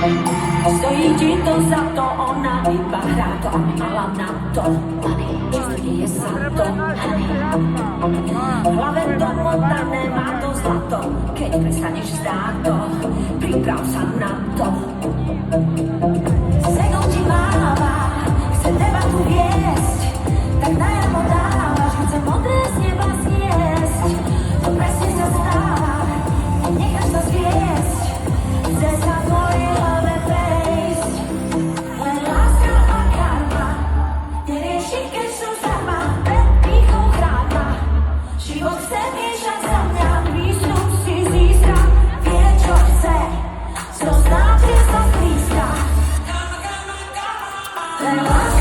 Stojí ti to za to, ona iba hrá to a mala na to. Čisto nie je sa to. V hlave to motané, má to zlato. Keď prestaneš zdá to, priprav sa na to. Segom ti máva, chce teba tu viesť, tak najavo dávaš, chce modré z neba zniesť. To presne sa stáva, necháš sa zviesť, chce sa tvojej hlave prejsť. Len láska a karma, nerieši, keď sú zdarma, pred pýchou chráma. Život chce miešať za mňa, výstup si získa, vie čo chce, to znáte sa blízka. Len láska